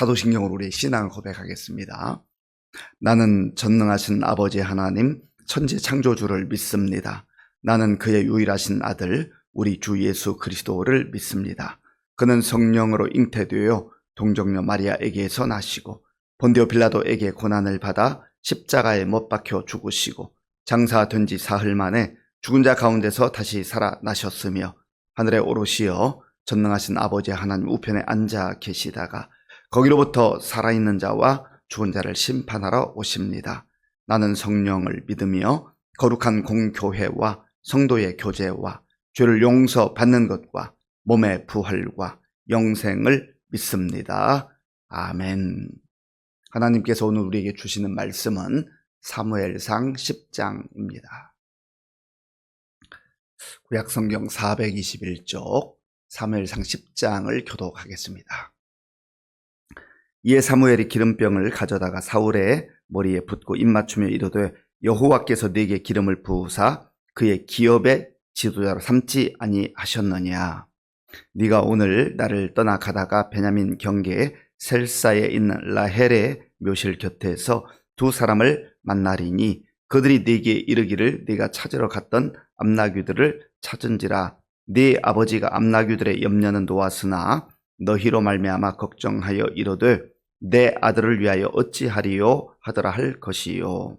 사도신경으로 우리의 신앙을 고백하겠습니다. 나는 전능하신 아버지 하나님 천지 창조주를 믿습니다. 나는 그의 유일하신 아들 우리 주 예수 그리스도를 믿습니다. 그는 성령으로 잉태되어 동정녀 마리아에게서 나시고 본디오 빌라도에게 고난을 받아 십자가에 못 박혀 죽으시고 장사된 지 사흘 만에 죽은 자 가운데서 다시 살아나셨으며 하늘에 오르시어 전능하신 아버지 하나님 우편에 앉아 계시다가 거기로부터 살아있는 자와 죽은 자를 심판하러 오십니다. 나는 성령을 믿으며 거룩한 공교회와 성도의 교제와 죄를 용서받는 것과 몸의 부활과 영생을 믿습니다. 아멘. 하나님께서 오늘 우리에게 주시는 말씀은 사무엘상 10장입니다. 구약성경 421쪽 사무엘상 10장을 교독하겠습니다. 이에 사무엘이 기름병을 가져다가 사울의 머리에 붓고 입맞추며 이르되 여호와께서 네게 기름을 부으사 그의 기업의 지도자로 삼지 아니하셨느냐. 네가 오늘 나를 떠나 가다가 베냐민 경계에 셀사에 있는 라헬의 묘실 곁에서 두 사람을 만나리니 그들이 네게 이르기를 네가 찾으러 갔던 암나귀들을 찾은지라. 네 아버지가 암나귀들의 염려는 놓았으나 너희로 말미암아 걱정하여 이르되 내 아들을 위하여 어찌하리요 하더라 할 것이요.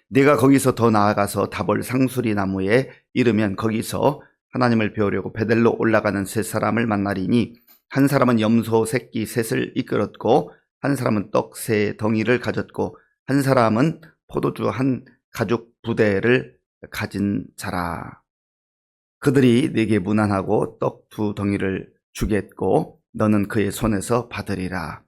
네가 거기서 더 나아가서 다볼 상수리 나무에 이르면 거기서 하나님을 배우려고 베델로 올라가는 세 사람을 만나리니 한 사람은 염소 새끼 셋을 이끌었고 한 사람은 떡 세 덩이를 가졌고 한 사람은 포도주 한 가죽 부대를 가진 자라. 그들이 네게 문안하고 떡 두 덩이를 주겠고 너는 그의 손에서 받으리라.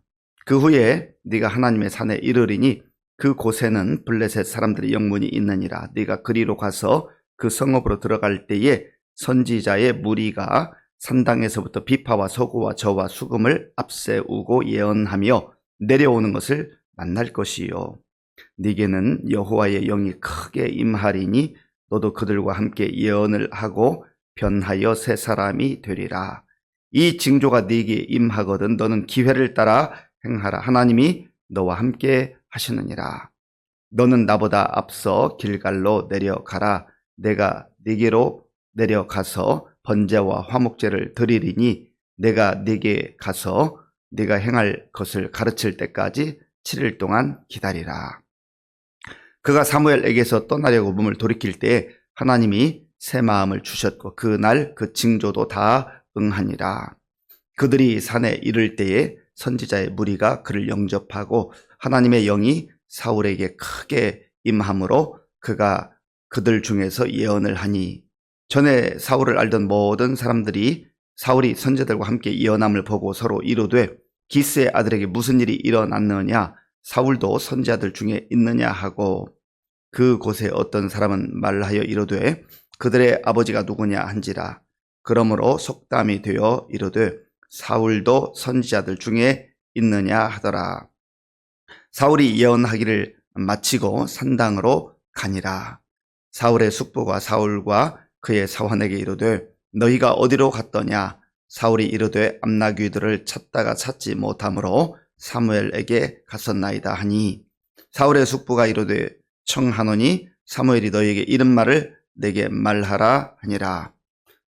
그 후에 네가 하나님의 산에 이르리니 그 곳에는 블레셋 사람들의 영문이 있느니라. 네가 그리로 가서 그 성읍으로 들어갈 때에 선지자의 무리가 산당에서부터 비파와 서구와 저와 수금을 앞세우고 예언하며 내려오는 것을 만날 것이요. 네게는 여호와의 영이 크게 임하리니 너도 그들과 함께 예언을 하고 변하여 새 사람이 되리라. 이 징조가 네게 임하거든 너는 기회를 따라 행하라. 하나님이 너와 함께 하시느니라. 너는 나보다 앞서 길갈로 내려가라. 내가 네게로 내려가서 번제와 화목제를 드리리니 내가 네게 가서 네가 행할 것을 가르칠 때까지 7일 동안 기다리라. 그가 사무엘에게서 떠나려고 몸을 돌이킬 때에 하나님이 새 마음을 주셨고 그날 그 징조도 다 응하니라. 그들이 산에 이를 때에 선지자의 무리가 그를 영접하고 하나님의 영이 사울에게 크게 임함으로 그가 그들 중에서 예언을 하니 전에 사울을 알던 모든 사람들이 사울이 선지자들과 함께 예언함을 보고 서로 이르되 기스의 아들에게 무슨 일이 일어났느냐 사울도 선지자들 중에 있느냐 하고 그곳에 어떤 사람은 말하여 이르되 그들의 아버지가 누구냐 한지라. 그러므로 속담이 되어 이르되 사울도 선지자들 중에 있느냐 하더라. 사울이 예언하기를 마치고 산당으로 가니라. 사울의 숙부가 사울과 그의 사환에게 이르되 너희가 어디로 갔더냐. 사울이 이르되 암나귀들을 찾다가 찾지 못하므로 사무엘에게 갔었나이다 하니 사울의 숙부가 이르되 청하노니 사무엘이 너희에게 이런 말을 내게 말하라 하니라.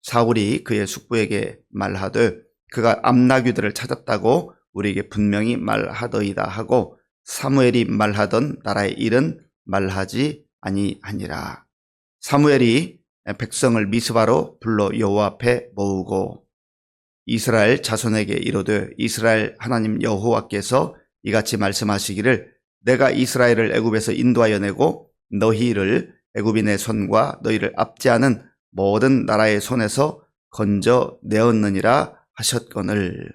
사울이 그의 숙부에게 말하되 그가 암나귀들을 찾았다고 우리에게 분명히 말하더이다 하고 사무엘이 말하던 나라의 일은 말하지 아니하니라. 사무엘이 백성을 미스바로 불러 여호와 앞에 모으고 이스라엘 자손에게 이르되 이스라엘 하나님 여호와께서 이같이 말씀하시기를 내가 이스라엘을 애굽에서 인도하여 내고 너희를 애굽인의 손과 너희를 압제하는 모든 나라의 손에서 건져 내었느니라 하셨거늘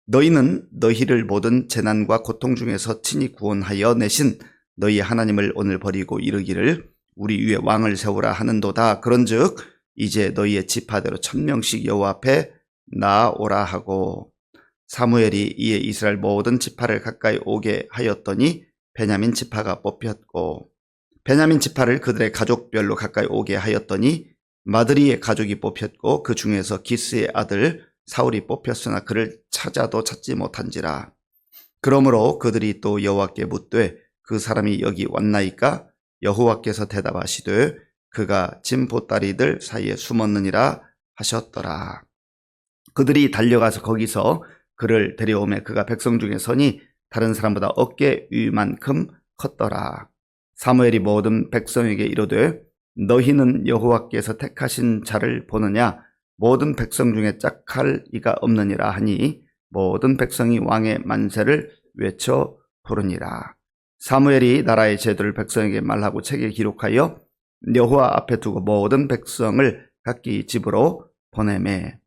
너희는 너희를 모든 재난과 고통 중에서 친히 구원하여 내신 너희 하나님을 오늘 버리고 이르기를 우리 위에 왕을 세우라 하는도다. 그런즉 이제 너희의 지파대로 1000명씩 여호와 앞에 나아오라 하고 사무엘이 이에 이스라엘 모든 지파를 가까이 오게 하였더니 베냐민 지파가 뽑혔고 베냐민 지파를 그들의 가족별로 가까이 오게 하였더니 마드리의 가족이 뽑혔고 그 중에서 기스의 아들 사울이 뽑혔으나 그를 찾아도 찾지 못한지라. 그러므로 그들이 또 여호와께 묻되 그 사람이 여기 왔나이까? 여호와께서 대답하시되 그가 짐 보따리들 사이에 숨었느니라 하셨더라. 그들이 달려가서 거기서 그를 데려오매 그가 백성 중에 서니 다른 사람보다 어깨 위만큼 컸더라. 사무엘이 모든 백성에게 이르되 너희는 여호와께서 택하신 자를 보느냐? 모든 백성 중에 짝할 이가 없느니라 하니 모든 백성이 왕의 만세를 외쳐 부르니라. 사무엘이 나라의 제도를 백성에게 말하고 책에 기록하여 여호와 앞에 두고 모든 백성을 각기 집으로 보내매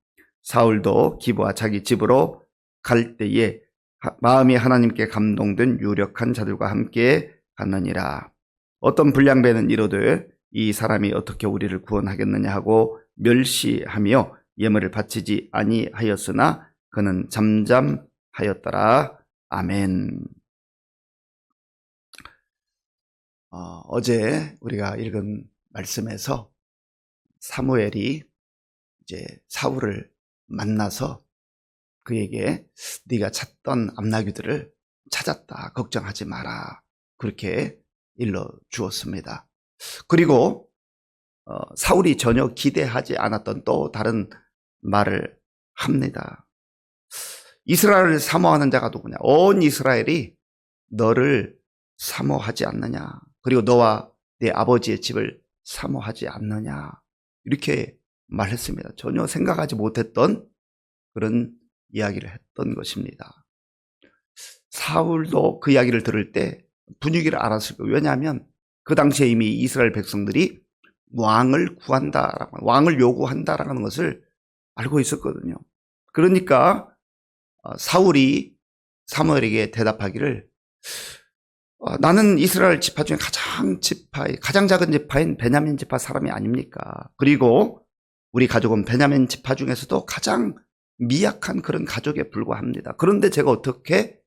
사울도 기브와 자기 집으로 갈 때에 마음이 하나님께 감동된 유력한 자들과 함께 갔느니라. 어떤 불량배는 이르되 이 사람이 어떻게 우리를 구원하겠느냐 하고 멸시하며 예물을 바치지 아니하였으나 그는 잠잠하였더라. 아멘. 어제 우리가 읽은 말씀에서 사무엘이 이제 사울을 만나서 그에게 네가 찾던 암나귀들을 찾았다. 걱정하지 마라. 그렇게 일러 주었습니다. 그리고 사울이 전혀 기대하지 않았던 또 다른 말을 합니다. 이스라엘을 사모하는 자가 누구냐? 온 이스라엘이 너를 사모하지 않느냐? 그리고 너와 내 아버지의 집을 사모하지 않느냐? 이렇게 말했습니다. 전혀 생각하지 못했던 그런 이야기를 했던 것입니다. 사울도 그 이야기를 들을 때 분위기를 알았을 거예요. 왜냐하면 그 당시에 이미 이스라엘 백성들이 왕을 구한다라고, 왕을 요구한다라는 것을 알고 있었거든요. 그러니까 사울이 사무엘에게 대답하기를 나는 이스라엘 지파 중에 가장 작은 지파인 베냐민 지파 사람이 아닙니까? 그리고 우리 가족은 베냐민 지파 중에서도 가장 미약한 그런 가족에 불과합니다. 그런데 제가 어떻게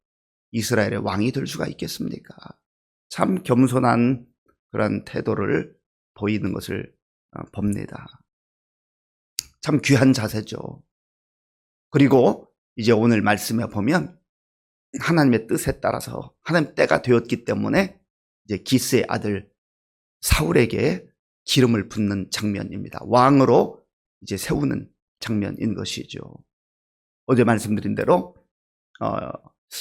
이스라엘의 왕이 될 수가 있겠습니까? 참 겸손한 그런 태도를 보이는 것을 봅니다. 참 귀한 자세죠. 그리고 이제 오늘 말씀에 보면 하나님의 뜻에 따라서 하나님 때가 되었기 때문에 이제 기스의 아들 사울에게 기름을 붓는 장면입니다. 왕으로 이제 세우는 장면인 것이죠. 어제 말씀드린 대로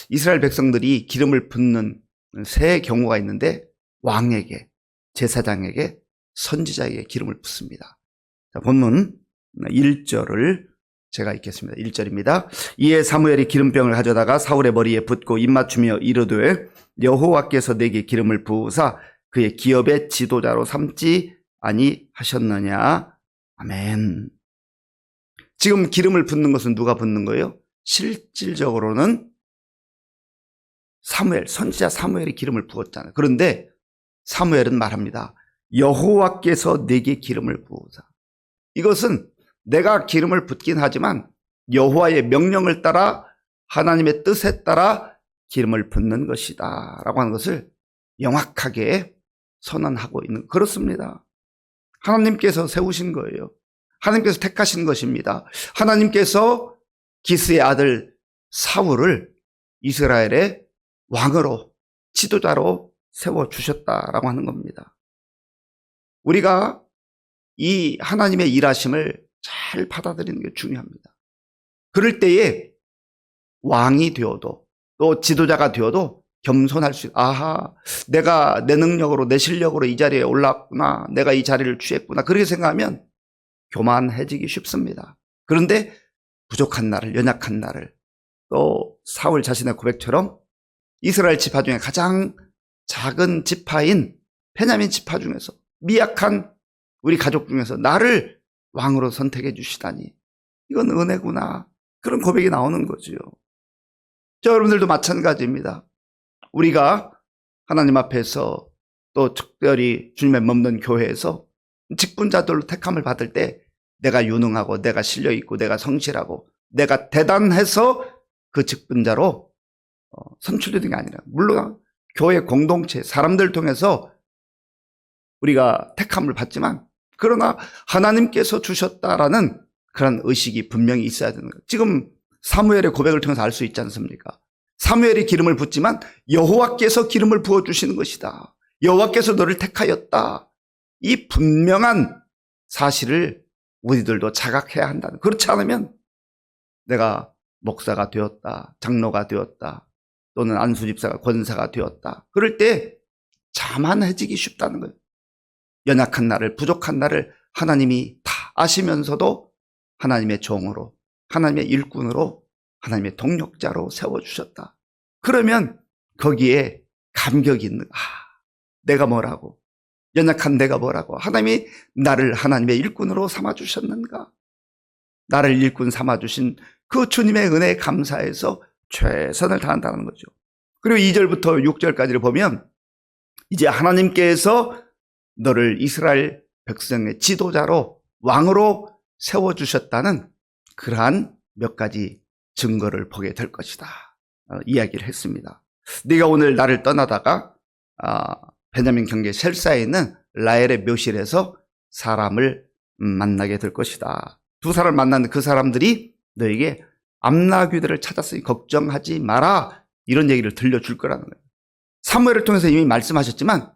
이스라엘 백성들이 기름을 붓는 세 경우가 있는데 왕에게, 제사장에게, 선지자에게 기름을 붓습니다. 자, 본문 1절을 제가 읽겠습니다. 1절입니다. 이에 사무엘이 기름병을 가져다가 사울의 머리에 붓고 입맞추며 이르되 여호와께서 내게 기름을 부으사 그의 기업의 지도자로 삼지 아니하셨느냐. 아멘. 지금 기름을 붓는 것은 누가 붓는 거예요? 실질적으로는 사무엘, 선지자 사무엘이 기름을 부었잖아요. 그런데 사무엘은 말합니다. 여호와께서 내게 기름을 부으사. 이것은 내가 기름을 붓긴 하지만 여호와의 명령을 따라 하나님의 뜻에 따라 기름을 붓는 것이다 라고 하는 것을 명확하게 선언하고 있는, 그렇습니다. 하나님께서 세우신 거예요. 하나님께서 택하신 것입니다. 하나님께서 기스의 아들 사울을 이스라엘의 왕으로, 지도자로 세워주셨다라고 하는 겁니다. 우리가 이 하나님의 일하심을 잘 받아들이는 게 중요합니다. 그럴 때에 왕이 되어도 또 지도자가 되어도 겸손할 수 있어요. 아하, 내가 내 능력으로, 내 실력으로 이 자리에 올랐구나, 내가 이 자리를 취했구나, 그렇게 생각하면 교만해지기 쉽습니다. 그런데 부족한 나를, 연약한 나를, 또 사울 자신의 고백처럼 이스라엘 지파 중에 가장 작은 지파인 베냐민 지파 중에서 미약한 우리 가족 중에서 나를 왕으로 선택해 주시다니, 이건 은혜구나, 그런 고백이 나오는 거지요. 저 여러분들도 마찬가지입니다. 우리가 하나님 앞에서 또 특별히 주님의 머무는 교회에서 직분자들로 택함을 받을 때 내가 유능하고 내가 실력 있고 내가 성실하고 내가 대단해서 그 직분자로 선출되는 게 아니라, 물론 교회 공동체 사람들 통해서 우리가 택함을 받지만 그러나 하나님께서 주셨다라는 그런 의식이 분명히 있어야 되는 거예요. 지금 사무엘의 고백을 통해서 알 수 있지 않습니까? 사무엘이 기름을 붓지만 여호와께서 기름을 부어주시는 것이다. 여호와께서 너를 택하였다. 이 분명한 사실을 우리들도 자각해야 한다는. 그렇지 않으면 내가 목사가 되었다, 장로가 되었다, 또는 안수집사가 권사가 되었다. 그럴 때 자만해지기 쉽다는 거예요. 연약한 나를, 부족한 나를 하나님이 다 아시면서도 하나님의 종으로, 하나님의 일꾼으로, 하나님의 동력자로 세워주셨다. 그러면 거기에 감격이 있는, 내가 뭐라고, 연약한 내가 뭐라고, 하나님이 나를 하나님의 일꾼으로 삼아주셨는가, 나를 일꾼 삼아주신 그 주님의 은혜에 감사해서 최선을 다한다는 거죠. 그리고 2절부터 6절까지를 보면 이제 하나님께서 너를 이스라엘 백성의 지도자로, 왕으로 세워주셨다는 그러한 몇 가지 증거를 보게 될 것이다. 이야기를 했습니다. 네가 오늘 나를 떠나다가 베냐민 경계 셀사에 있는 라헬의 묘실에서 사람을 만나게 될 것이다. 두 사람을 만난 그 사람들이 너에게 암나귀들을 찾았으니 걱정하지 마라, 이런 얘기를 들려줄 거라는 거예요. 사무엘을 통해서 이미 말씀하셨지만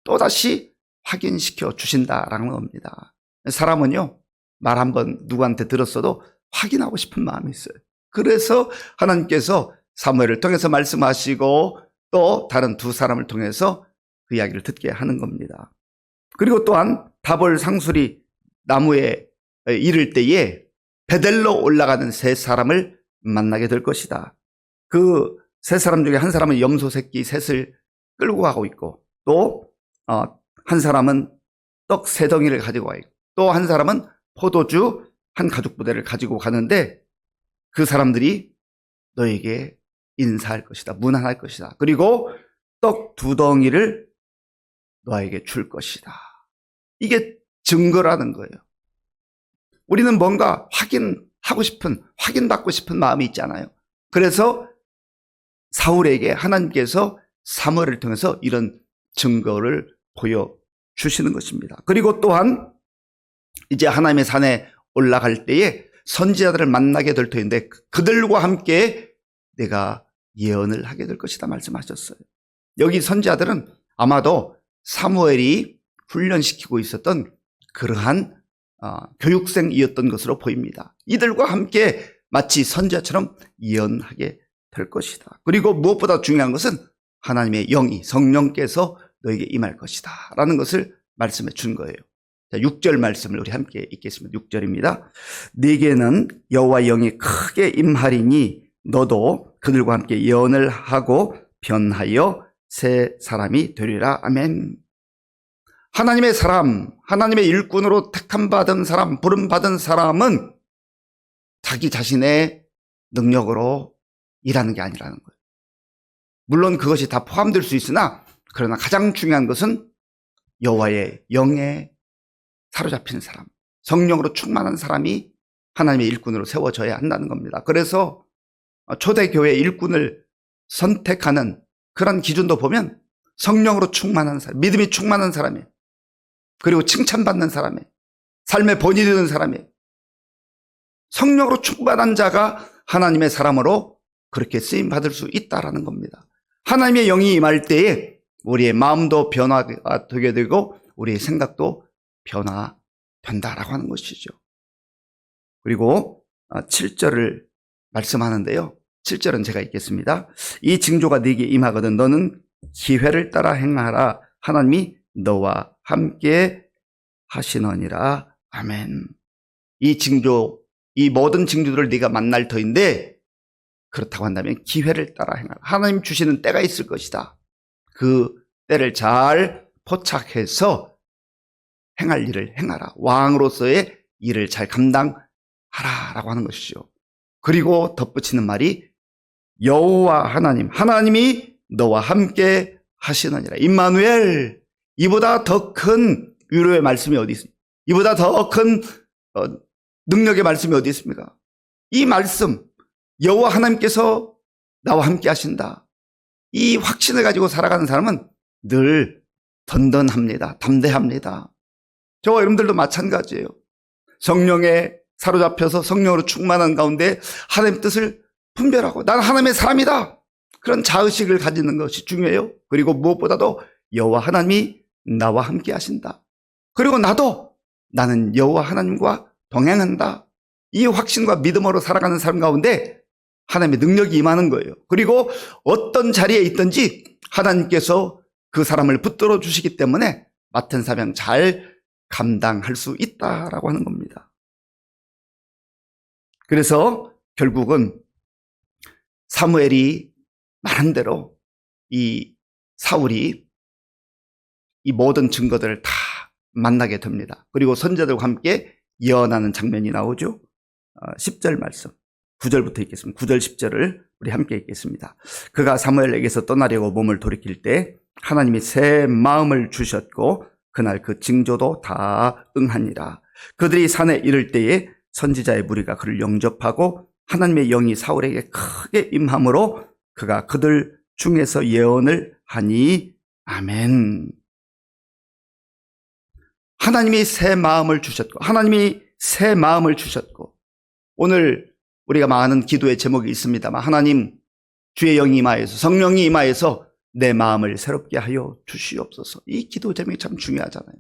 또다시 확인시켜 주신다라는 겁니다. 사람은요, 말 한번 누구한테 들었어도 확인하고 싶은 마음이 있어요. 그래서 하나님께서 사무엘을 통해서 말씀하시고 또 다른 두 사람을 통해서 그 이야기를 듣게 하는 겁니다. 그리고 또한 다볼 상수리 나무에 이를 때에 베델로 올라가는 세 사람을 만나게 될 것이다. 그 세 사람 중에 한 사람은 염소 새끼 셋을 끌고 가고 있고, 또 한 사람은 떡 세 덩이를 가지고 와 있고, 또 한 사람은 포도주 한 가죽 부대를 가지고 가는데 그 사람들이 너에게 인사할 것이다, 문안할 것이다. 그리고 떡 두 덩이를 너에게 줄 것이다. 이게 증거라는 거예요. 우리는 뭔가 확인하고 싶은, 확인받고 싶은 마음이 있잖아요. 그래서 사울에게 하나님께서 사무엘을 통해서 이런 증거를 보여주시는 것입니다. 그리고 또한 이제 하나님의 산에 올라갈 때에 선지자들을 만나게 될 터인데 그들과 함께 내가 예언을 하게 될 것이다 말씀하셨어요. 여기 선지자들은 아마도 사무엘이 훈련시키고 있었던 그러한 교육생이었던 것으로 보입니다. 이들과 함께 마치 선지자처럼 예언하게 될 것이다. 그리고 무엇보다 중요한 것은 하나님의 영이, 성령께서 너에게 임할 것이다 라는 것을 말씀해 준 거예요. 자, 6절 말씀을 우리 함께 읽겠습니다. 6절입니다. 네게는 여호와 영이 크게 임하리니 너도 그들과 함께 예언을 하고 변하여 새 사람이 되리라. 아멘. 하나님의 사람, 하나님의 일꾼으로 택함받은 사람, 부름받은 사람은 자기 자신의 능력으로 일하는 게 아니라는 거예요. 물론 그것이 다 포함될 수 있으나 그러나 가장 중요한 것은 여호와의 영에 사로잡힌 사람, 성령으로 충만한 사람이 하나님의 일꾼으로 세워져야 한다는 겁니다. 그래서 초대교회 일꾼을 선택하는 그런 기준도 보면 성령으로 충만한 사람, 믿음이 충만한 사람이에요. 그리고 칭찬받는 사람이에요. 삶의 본이 되는 사람이에요. 성령으로 충만한 자가 하나님의 사람으로 그렇게 쓰임받을 수 있다라는 겁니다. 하나님의 영이 임할 때에 우리의 마음도 변화가 되게 되고 우리의 생각도 변화된다라고 하는 것이죠. 그리고 7절을 말씀하는데요. 7절은 제가 읽겠습니다. 이 징조가 네게 임하거든 너는 기회를 따라 행하라. 하나님이 너와 함께 하시느니라. 아멘. 이 징조, 이 모든 징조들을 네가 만날 터인데 그렇다고 한다면 기회를 따라 행하라. 하나님 주시는 때가 있을 것이다. 그 때를 잘 포착해서 행할 일을 행하라. 왕으로서의 일을 잘 감당하라라고 하는 것이죠. 그리고 덧붙이는 말이 여호와 하나님, 하나님이 너와 함께 하시느니라. 임마누엘, 이보다 더 큰 위로의 말씀이 어디 있습니까? 이보다 더 큰 능력의 말씀이 어디 있습니까? 이 말씀, 여호와 하나님께서 나와 함께 하신다. 이 확신을 가지고 살아가는 사람은 늘 든든합니다. 담대합니다. 저와 여러분들도 마찬가지예요. 성령에 사로잡혀서 성령으로 충만한 가운데 하나님의 뜻을 분별하고 나는 하나님의 사람이다. 그런 자의식을 가지는 것이 중요해요. 그리고 무엇보다도 여호와 하나님이 나와 함께 하신다. 그리고 나는 여호와 하나님과 동행한다. 이 확신과 믿음으로 살아가는 삶 가운데 하나님의 능력이 임하는 거예요. 그리고 어떤 자리에 있든지 하나님께서 그 사람을 붙들어 주시기 때문에 맡은 사명 잘 감당할 수 있다라고 하는 겁니다. 그래서 결국은 사무엘이 말한 대로 이 사울이 이 모든 증거들을 다 만나게 됩니다. 그리고 선지자들과 함께 예언하는 장면이 나오죠. 10절 말씀 9절부터 읽겠습니다. 9절 10절을 우리 함께 읽겠습니다. 그가 사무엘에게서 떠나려고 몸을 돌이킬 때 하나님이 새 마음을 주셨고 그날 그 징조도 다 응하니라. 그들이 산에 이를 때에 선지자의 무리가 그를 영접하고 하나님의 영이 사울에게 크게 임함으로 그가 그들 중에서 예언을 하니 아멘. 하나님이 새 마음을 주셨고 오늘 우리가 많은 기도의 제목이 있습니다만 하나님 주의 영이 임하여서 성령이 임하여서 내 마음을 새롭게 하여 주시옵소서. 이 기도 제목이 참 중요하잖아요.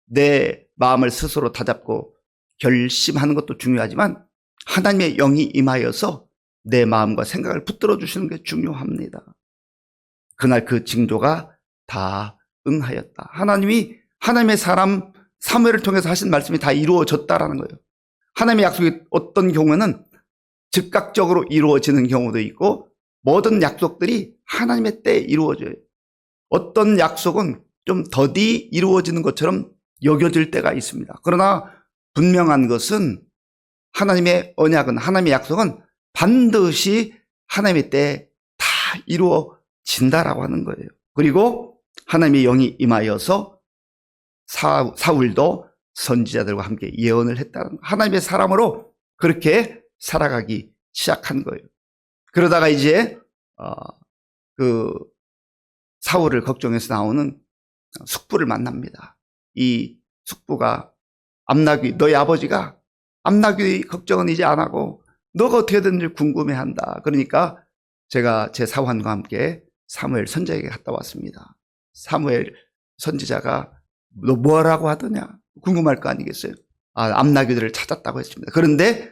내 마음을 스스로 다잡고 결심하는 것도 중요하지만 하나님의 영이 임하여서 내 마음과 생각을 붙들어 주시는 게 중요합니다. 그날 그 징조가 다 응하였다. 하나님의 사람 사무엘을 통해서 하신 말씀이 다 이루어졌다라는 거예요. 하나님의 약속이 어떤 경우에는 즉각적으로 이루어지는 경우도 있고 모든 약속들이 하나님의 때에 이루어져요. 어떤 약속은 좀 더디 이루어지는 것처럼 여겨질 때가 있습니다. 그러나 분명한 것은 하나님의 언약은, 하나님의 약속은 반드시 하나님의 때에 다 이루어진다라고 하는 거예요. 그리고 하나님의 영이 임하여서 사울도 선지자들과 함께 예언을 했다는 거예요. 하나님의 사람으로 그렇게 살아가기 시작한 거예요. 그러다가 이제 그 사울을 걱정해서 나오는 숙부를 만납니다. 이 숙부가 암나귀, 너희 아버지가 암나귀 걱정은 이제 안 하고 너가 어떻게 되는지 궁금해한다. 그러니까 제가 제 사환과 함께 사무엘 선지자에게 갔다 왔습니다. 사무엘 선지자가 너 뭐라고 하더냐 궁금할 거 아니겠어요? 암나귀들을 찾았다고 했습니다. 그런데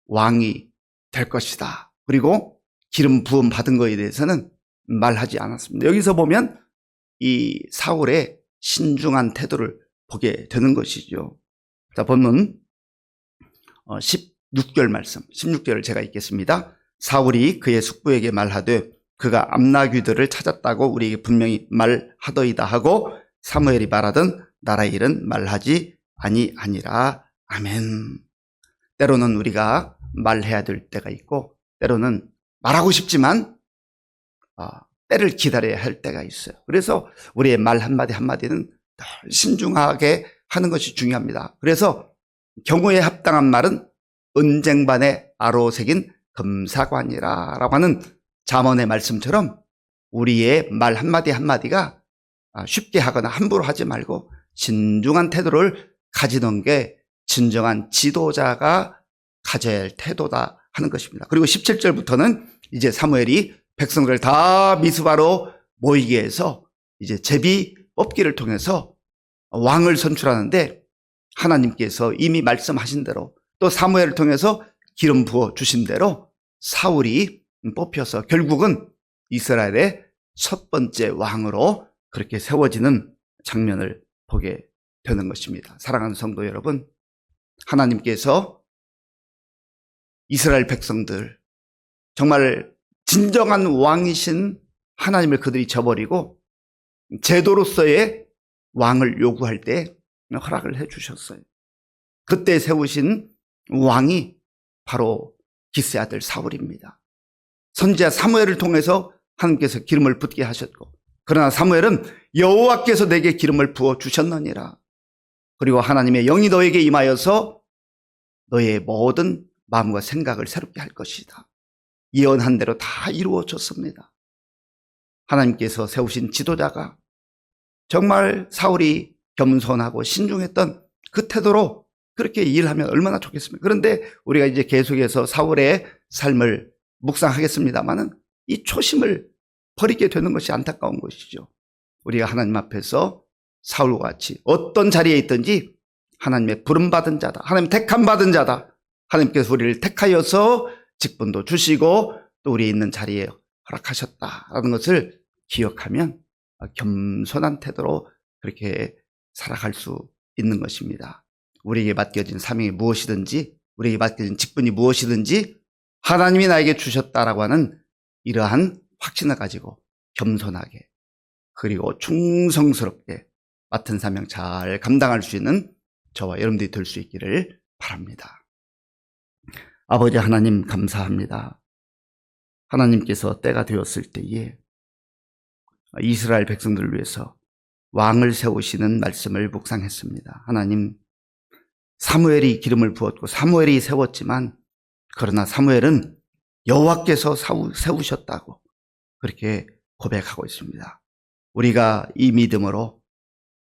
왕이 될 것이다. 그리고 기름 부음 받은 거에 대해서는 말하지 않았습니다. 여기서 보면 이 사울의 신중한 태도를 보게 되는 것이죠. 자, 본문 16절 말씀, 16절을 제가 읽겠습니다. 사울이 그의 숙부에게 말하되 그가 암나귀들을 찾았다고 우리에게 분명히 말하더이다 하고 사무엘이 말하던 나라의 일은 말하지 아니하니라. 아멘. 때로는 우리가 말해야 될 때가 있고 때로는 말하고 싶지만 때를 기다려야 할 때가 있어요. 그래서 우리의 말 한마디 한마디는 신중하게 하는 것이 중요합니다. 그래서 경우에 합당한 말은 은쟁반에 아로새긴 금사관이라 라고 하는 잠언의 말씀처럼 우리의 말 한마디 한마디가 쉽게 하거나 함부로 하지 말고 신중한 태도를 가지는 게 진정한 지도자가 가져야 할 태도다 하는 것입니다. 그리고 17절부터는 이제 사무엘이 백성들을 다 미스바로 모이게 해서 이제 제비 뽑기를 통해서 왕을 선출하는데 하나님께서 이미 말씀하신 대로 또 사무엘을 통해서 기름 부어 주신 대로 사울이 뽑혀서 결국은 이스라엘의 첫 번째 왕으로 그렇게 세워지는 장면을 보게 되는 것입니다. 사랑하는 성도 여러분, 하나님께서 이스라엘 백성들 정말 진정한 왕이신 하나님을 그들이 저버리고 제도로서의 왕을 요구할 때 허락을 해 주셨어요. 그때 세우신 왕이 바로 기스의 아들 사울입니다. 선지자 사무엘을 통해서 하나님께서 기름을 붓게 하셨고 그러나 사무엘은 여호와께서 내게 기름을 부어 주셨느니라. 그리고 하나님의 영이 너에게 임하여서 너의 모든 마음과 생각을 새롭게 할 것이다. 예언한 대로 다 이루어졌습니다. 하나님께서 세우신 지도자가 정말 사울이 겸손하고 신중했던 그 태도로 그렇게 일하면 얼마나 좋겠습니까? 그런데 우리가 이제 계속해서 사울의 삶을 묵상하겠습니다만은 이 초심을 버리게 되는 것이 안타까운 것이죠. 우리가 하나님 앞에서 사울과 같이 어떤 자리에 있든지 하나님의 부름받은 자다, 하나님 택함 받은 자다, 하나님께서 우리를 택하여서 직분도 주시고 또 우리 있는 자리에 허락하셨다라는 것을 기억하면 겸손한 태도로 그렇게 살아갈 수 있는 것입니다. 우리에게 맡겨진 사명이 무엇이든지, 우리에게 맡겨진 직분이 무엇이든지 하나님이 나에게 주셨다라고 하는 이러한 확신을 가지고 겸손하게 그리고 충성스럽게 맡은 사명 잘 감당할 수 있는 저와 여러분들이 될 수 있기를 바랍니다. 아버지 하나님 감사합니다. 하나님께서 때가 되었을 때에 이스라엘 백성들을 위해서 왕을 세우시는 말씀을 묵상했습니다. 하나님, 사무엘이 기름을 부었고 사무엘이 세웠지만 그러나 사무엘은 여호와께서 세우셨다고 그렇게 고백하고 있습니다. 우리가 이 믿음으로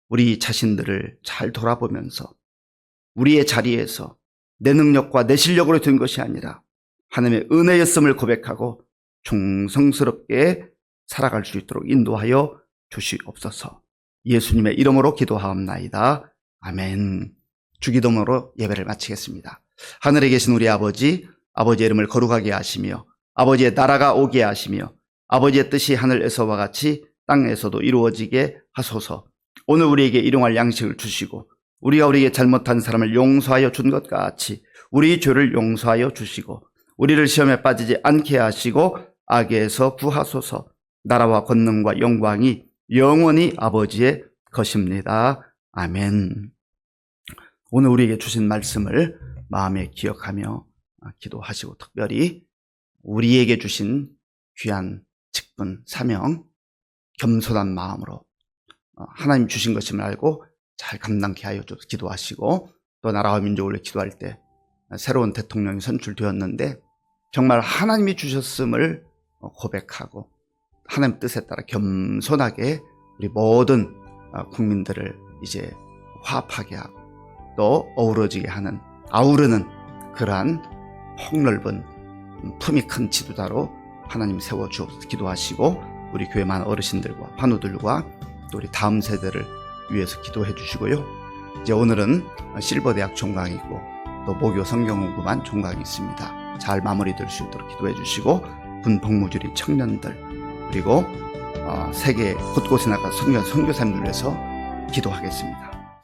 우리 자신들을 잘 돌아보면서 우리의 자리에서 내 능력과 내 실력으로 된 것이 아니라 하나님의 은혜였음을 고백하고 충성스럽게 살아갈 수 있도록 인도하여 주시옵소서. 예수님의 이름으로 기도하옵나이다. 아멘. 주기도문으로 예배를 마치겠습니다. 하늘에 계신 우리 아버지, 아버지의 이름을 거룩하게 하시며 아버지의 나라가 오게 하시며 아버지의 뜻이 하늘에서와 같이 땅에서도 이루어지게 하소서. 오늘 우리에게 일용할 양식을 주시고 우리가 우리에게 잘못한 사람을 용서하여 준 것 같이 우리 죄를 용서하여 주시고 우리를 시험에 빠지지 않게 하시고 악에서 구하소서. 나라와 권능과 영광이 영원히 아버지의 것입니다. 아멘. 오늘 우리에게 주신 말씀을 마음에 기억하며 기도하시고 특별히 우리에게 주신 귀한 직분, 사명, 겸손한 마음으로 하나님 주신 것임을 알고 잘 감당케 하여 주셔서 기도하시고 또 나라와 민족을 위해 기도할 때 새로운 대통령이 선출되었는데 정말 하나님이 주셨음을 고백하고 하나님 뜻에 따라 겸손하게 우리 모든 국민들을 이제 화합하게 하고 또 어우러지게 하는 아우르는 그러한 폭넓은 품이 큰 지도자로 하나님 세워주옵소서. 기도하시고 우리 교회 많은 어르신들과 환우들과 또 우리 다음 세대를 위해서 기도해 주시고요. 이제 오늘은 실버대학 종강이고 또 모교 성경공부반 종강이 있습니다. 잘 마무리될 수 있도록 기도해 주시고 군복무주리 청년들 그리고 세계 곳곳에 나가 선교사님들 위해서 기도하겠습니다.